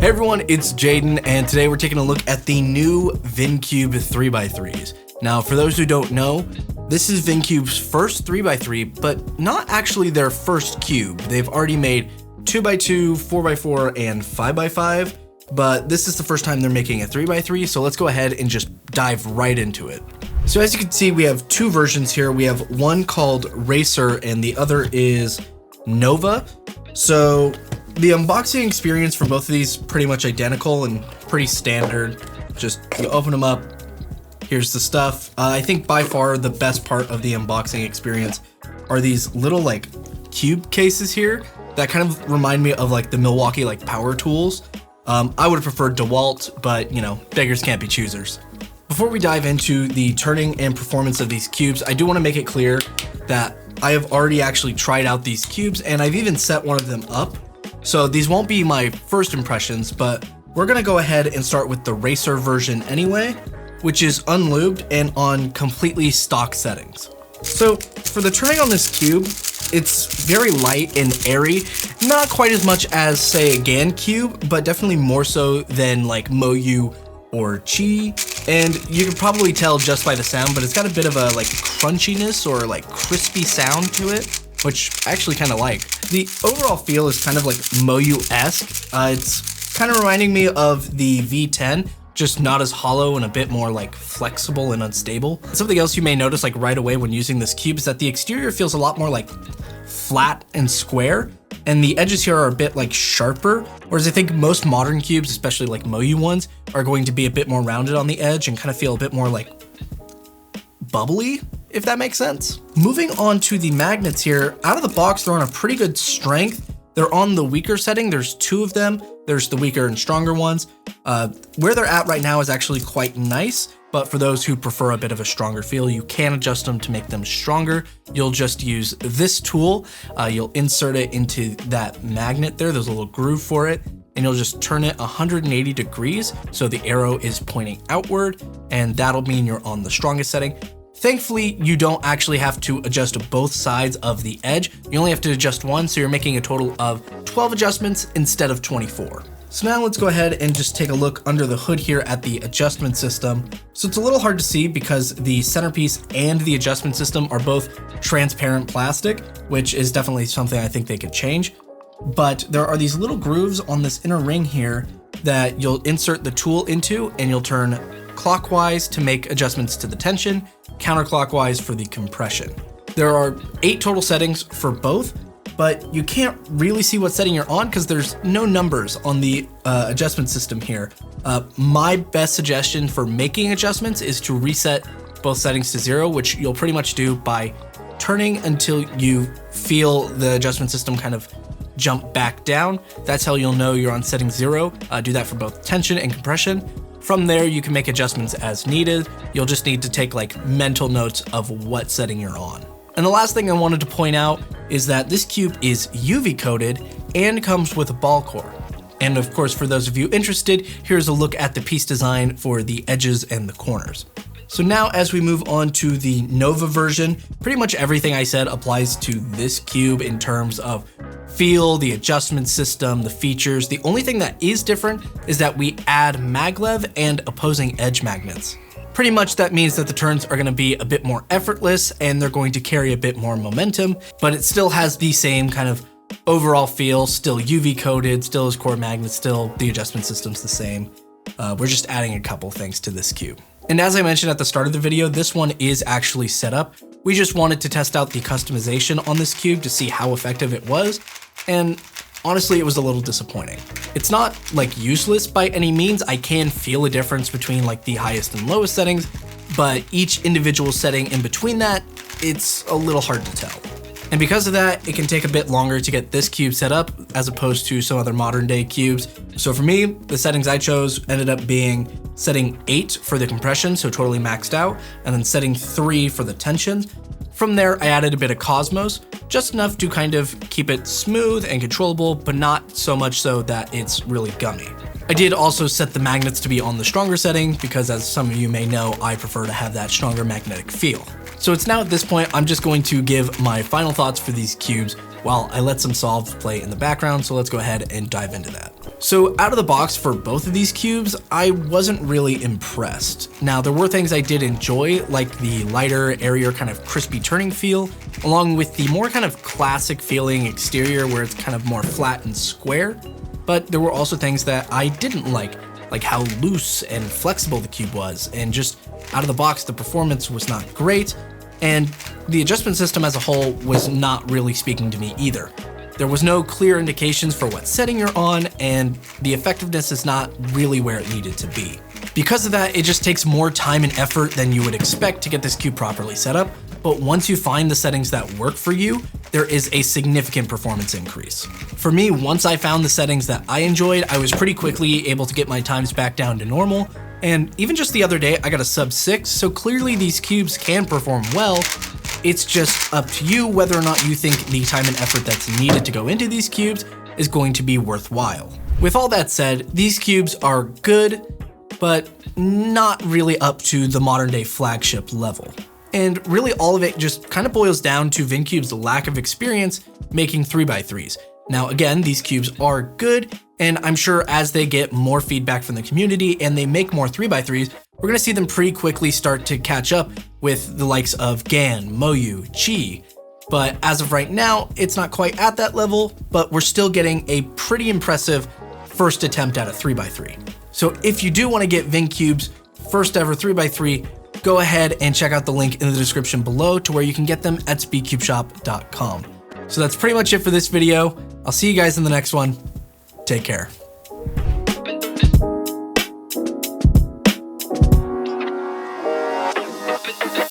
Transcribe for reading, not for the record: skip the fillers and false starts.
Hey everyone, it's Jaden, and today we're taking a look at the new VIN Cube 3x3s. Now, for those who don't know, this is VIN Cube's first 3x3, but not actually their first cube. They've already made 2x2, 4x4, and 5x5, but this is the first time they're making a 3x3, so let's go ahead and just dive right into it. So as you can see, we have two versions here. We have one called Racer, and the other is Nova. So the unboxing experience for both of these pretty much identical and pretty standard. Just you open them up, here's the stuff. I think by far the best part of the unboxing experience are these little like cube cases here that kind of remind me of like the Milwaukee like power tools. I would have preferred DeWalt, but you know, beggars can't be choosers. Before we dive into the turning and performance of these cubes, I do want to make it clear that I have already actually tried out these cubes and I've even set one of them up. So these won't be my first impressions, but we're gonna go ahead and start with the Racer version anyway, which is unlubed and on completely stock settings. So for the turning on this cube, it's very light and airy, not quite as much as say a GAN cube, but definitely more so than like Moyu or Chi. And you can probably tell just by the sound, but it's got a bit of a like crunchiness or like crispy sound to it, which I actually kind of like. The overall feel is kind of like Moyu-esque. It's kind of reminding me of the V10, just not as hollow and a bit more like flexible and unstable. Something else you may notice like right away when using this cube is that the exterior feels a lot more like flat and square, and the edges here are a bit like sharper, whereas I think most modern cubes, especially like Moyu ones, are going to be a bit more rounded on the edge and kind of feel a bit more like bubbly, if that makes sense. Moving on to the magnets here, out of the box, they're on a pretty good strength. They're on the weaker setting. There's two of them. There's the weaker and stronger ones. Where they're at right now is actually quite nice, but for those who prefer a bit of a stronger feel, you can adjust them to make them stronger. You'll just use this tool. You'll insert it into that magnet there. There's a little groove for it, and you'll just turn it 180 degrees so the arrow is pointing outward, and that'll mean you're on the strongest setting. Thankfully, you don't actually have to adjust both sides of the edge. You only have to adjust one, so you're making a total of 12 adjustments instead of 24. So now let's go ahead and just take a look under the hood here at the adjustment system. So it's a little hard to see because the centerpiece and the adjustment system are both transparent plastic, which is definitely something I think they could change. But there are these little grooves on this inner ring here that you'll insert the tool into, and you'll turn clockwise to make adjustments to the tension, counterclockwise for the compression. There are 8 total settings for both, but you can't really see what setting you're on because there's no numbers on the adjustment system here. My best suggestion for making adjustments is to reset both settings to 0, which you'll pretty much do by turning until you feel the adjustment system kind of jump back down. That's how you'll know you're on setting 0. Do that for both tension and compression. From there, you can make adjustments as needed. You'll just need to take like mental notes of what setting you're on. And the last thing I wanted to point out is that this cube is UV coated and comes with a ball core. And of course, for those of you interested, here's a look at the piece design for the edges and the corners. So now as we move on to the Nova version, pretty much everything I said applies to this cube in terms of feel, the adjustment system, the features. The only thing that is different is that we add maglev and opposing edge magnets. Pretty much that means that the turns are gonna be a bit more effortless and they're going to carry a bit more momentum, but it still has the same kind of overall feel, still UV coated, still has core magnets, still the adjustment system's the same. We're just adding a couple things to this cube. And as I mentioned at the start of the video, this one is actually set up. We just wanted to test out the customization on this cube to see how effective it was. And honestly, it was a little disappointing. It's not like useless by any means. I can feel a difference between like the highest and lowest settings, but each individual setting in between that, it's a little hard to tell. And because of that, it can take a bit longer to get this cube set up as opposed to some other modern day cubes. So for me, the settings I chose ended up being setting 8 for the compression, so totally maxed out, and then setting 3 for the tension. From there, I added a bit of Cosmos, just enough to kind of keep it smooth and controllable, but not so much so that it's really gummy. I did also set the magnets to be on the stronger setting because, as some of you may know, I prefer to have that stronger magnetic feel. So it's now at this point, I'm just going to give my final thoughts for these cubes while I let some solved play in the background. So let's go ahead and dive into that. So out of the box for both of these cubes, I wasn't really impressed. Now there were things I did enjoy, like the lighter, airier kind of crispy turning feel, along with the more kind of classic feeling exterior where it's kind of more flat and square. But there were also things that I didn't like how loose and flexible the cube was, and just out of the box, the performance was not great, and the adjustment system as a whole was not really speaking to me either. There was no clear indications for what setting you're on, and the effectiveness is not really where it needed to be. Because of that, it just takes more time and effort than you would expect to get this cube properly set up, but once you find the settings that work for you, there is a significant performance increase. For me, once I found the settings that I enjoyed, I was pretty quickly able to get my times back down to normal, and even just the other day, I got a sub 6, so clearly these cubes can perform well. It's just up to you whether or not you think the time and effort that's needed to go into these cubes is going to be worthwhile. With all that said, these cubes are good, but not really up to the modern day flagship level. And really all of it just kind of boils down to VIN Cube's lack of experience making 3x3s. Now again, these cubes are good, and I'm sure as they get more feedback from the community and they make more 3x3s, we're gonna see them pretty quickly start to catch up with the likes of Gan, Moyu, Chi. But as of right now, it's not quite at that level, but we're still getting a pretty impressive first attempt at a 3x3. So if you do wanna get VIN Cube's first ever 3x3, go ahead and check out the link in the description below to where you can get them at SpeedCubeShop.com. So that's pretty much it for this video. I'll see you guys in the next one. Take care.